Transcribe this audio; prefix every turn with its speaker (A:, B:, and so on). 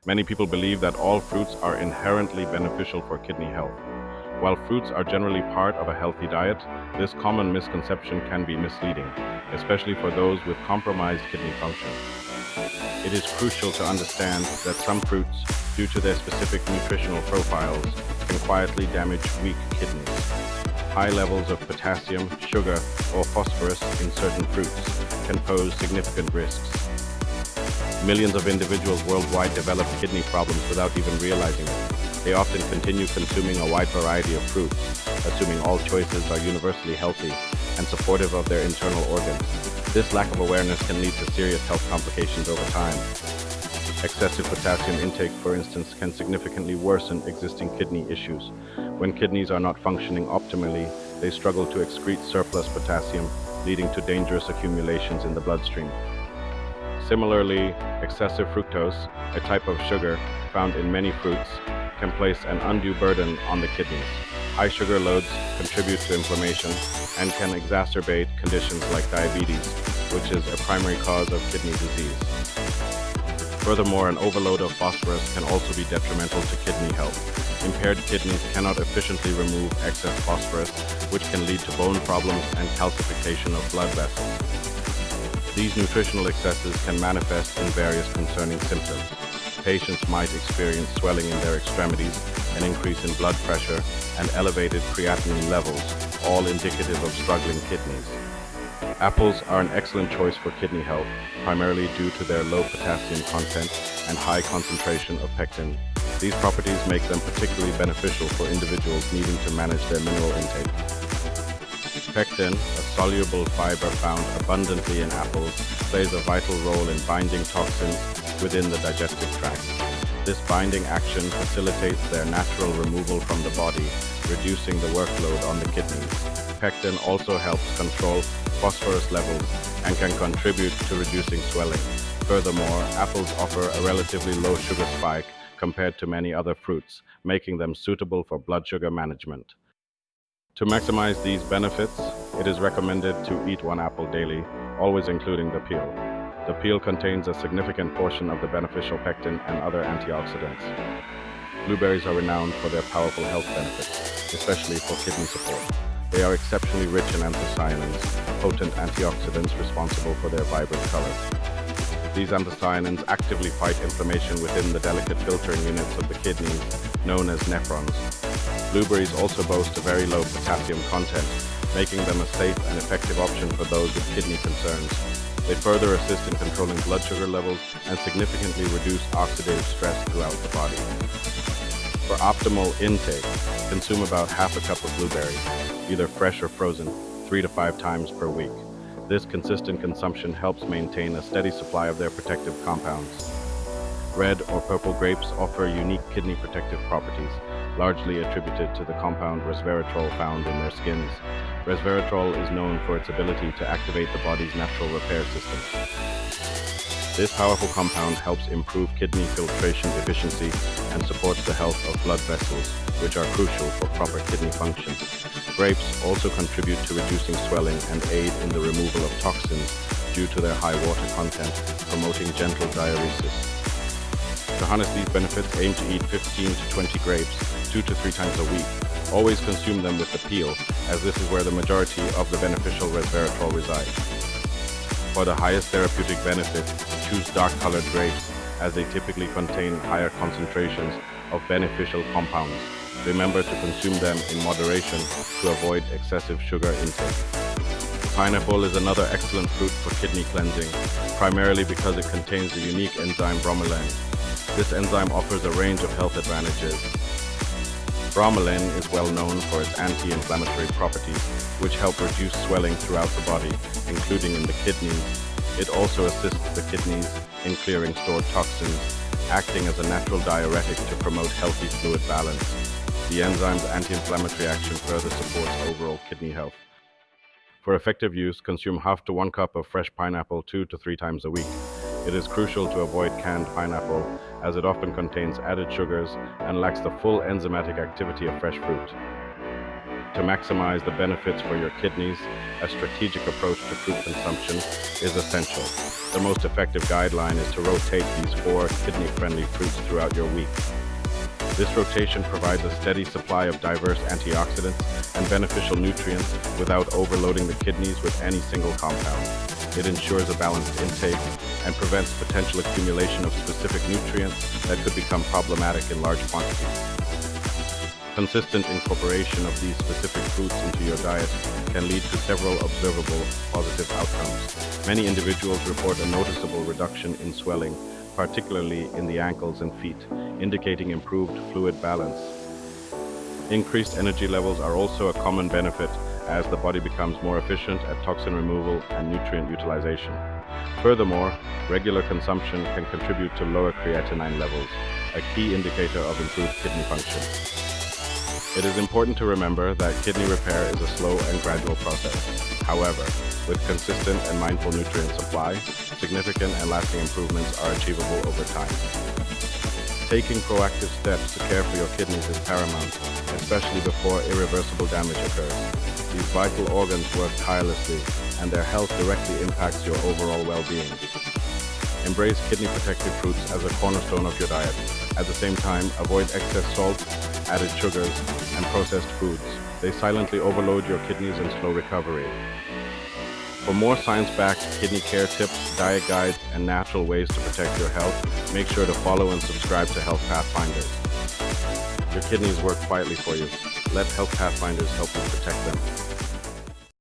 A: Many people believe that all fruits are inherently beneficial for kidney health. While fruits are generally part of a healthy diet, this common misconception can be misleading, especially for those with compromised kidney function. It is crucial to understand that some fruits, due to their specific nutritional profiles, can quietly damage weak kidneys. High levels of potassium, sugar, or phosphorus in certain fruits can pose significant risks. Millions of individuals worldwide develop kidney problems without even realizing it. They often continue consuming a wide variety of fruits, assuming all choices are universally healthy and supportive of their internal organs. This lack of awareness can lead to serious health complications over time. Excessive potassium intake, for instance, can significantly worsen existing kidney issues. When kidneys are not functioning optimally, they struggle to excrete surplus potassium, leading to dangerous accumulations in the bloodstream. Similarly, excessive fructose, a type of sugar found in many fruits, can place an undue burden on the kidneys. High sugar loads contribute to inflammation and can exacerbate conditions like diabetes, which is a primary cause of kidney disease. Furthermore, an overload of phosphorus can also be detrimental to kidney health. Impaired kidneys cannot efficiently remove excess phosphorus, which can lead to bone problems and calcification of blood vessels. These nutritional excesses can manifest in various concerning symptoms. Patients might experience swelling in their extremities, an increase in blood pressure, and elevated creatinine levels, all indicative of struggling kidneys. Apples are an excellent choice for kidney health, primarily due to their low potassium content and high concentration of pectin. These properties make them particularly beneficial for individuals needing to manage their mineral intake. Pectin, a soluble fiber found abundantly in apples, plays a vital role in binding toxins within the digestive tract. This binding action facilitates their natural removal from the body, reducing the workload on the kidneys. Pectin also helps control phosphorus levels and can contribute to reducing swelling. Furthermore, apples offer a relatively low sugar spike compared to many other fruits, making them suitable for blood sugar management. To maximize these benefits, it is recommended to eat one apple daily, always including the peel. The peel contains a significant portion of the beneficial pectin and other antioxidants. Blueberries are renowned for their powerful health benefits, especially for kidney support. They are exceptionally rich in anthocyanins, potent antioxidants responsible for their vibrant color. These anthocyanins actively fight inflammation within the delicate filtering units of the kidneys, known as nephrons. Blueberries also boast a very low potassium content, making them a safe and effective option for those with kidney concerns. They further assist in controlling blood sugar levels and significantly reduce oxidative stress throughout the body. For optimal intake, consume about half a cup of blueberries, either fresh or frozen, 3 to 5 times per week. This consistent consumption helps maintain a steady supply of their protective compounds. Red or purple grapes offer unique kidney protective properties, largely attributed to the compound resveratrol found in their skins. Resveratrol is known for its ability to activate the body's natural repair system. This powerful compound helps improve kidney filtration efficiency and supports the health of blood vessels, which are crucial for proper kidney function. Grapes also contribute to reducing swelling and aid in the removal of toxins due to their high water content, promoting gentle diuresis. To harness these benefits, aim to eat 15 to 20 grapes 2 to 3 times a week. Always consume them with the peel, as this is where the majority of the beneficial resveratrol resides. For the highest therapeutic benefit, choose dark-colored grapes, as they typically contain higher concentrations of beneficial compounds. Remember to consume them in moderation to avoid excessive sugar intake. Pineapple is another excellent fruit for kidney cleansing, primarily because it contains the unique enzyme bromelain. This enzyme offers a range of health advantages. Bromelain is well known for its anti-inflammatory properties, which help reduce swelling throughout the body, including in the kidneys. It also assists the kidneys in clearing stored toxins, acting as a natural diuretic to promote healthy fluid balance. The enzyme's anti-inflammatory action further supports overall kidney health. For effective use, consume half to 1 cup of fresh pineapple 2 to 3 times a week. It is crucial to avoid canned pineapple, as it often contains added sugars and lacks the full enzymatic activity of fresh fruit. To maximize the benefits for your kidneys, a strategic approach to fruit consumption is essential. The most effective guideline is to rotate these 4 kidney-friendly fruits throughout your week. This rotation provides a steady supply of diverse antioxidants and beneficial nutrients without overloading the kidneys with any single compound. It ensures a balanced intake and prevents potential accumulation of specific nutrients that could become problematic in large quantities. Consistent incorporation of these specific fruits into your diet can lead to several observable positive outcomes. Many individuals report a noticeable reduction in swelling, particularly in the ankles and feet, indicating improved fluid balance. Increased energy levels are also a common benefit as the body becomes more efficient at toxin removal and nutrient utilization. Furthermore, regular consumption can contribute to lower creatinine levels, a key indicator of improved kidney function. It is important to remember that kidney repair is a slow and gradual process. However, with consistent and mindful nutrient supply, significant and lasting improvements are achievable over time. Taking proactive steps to care for your kidneys is paramount, especially before irreversible damage occurs. These vital organs work tirelessly, and their health directly impacts your overall well-being. Embrace kidney protective fruits as a cornerstone of your diet. At the same time, avoid excess salt, added sugars, and processed foods. They silently overload your kidneys and slow recovery. For more science-backed kidney care tips, diet guides, and natural ways to protect your health, make sure to follow and subscribe to Health Pathfinders. Your kidneys work quietly for you. Let Health Pathfinders help you protect them.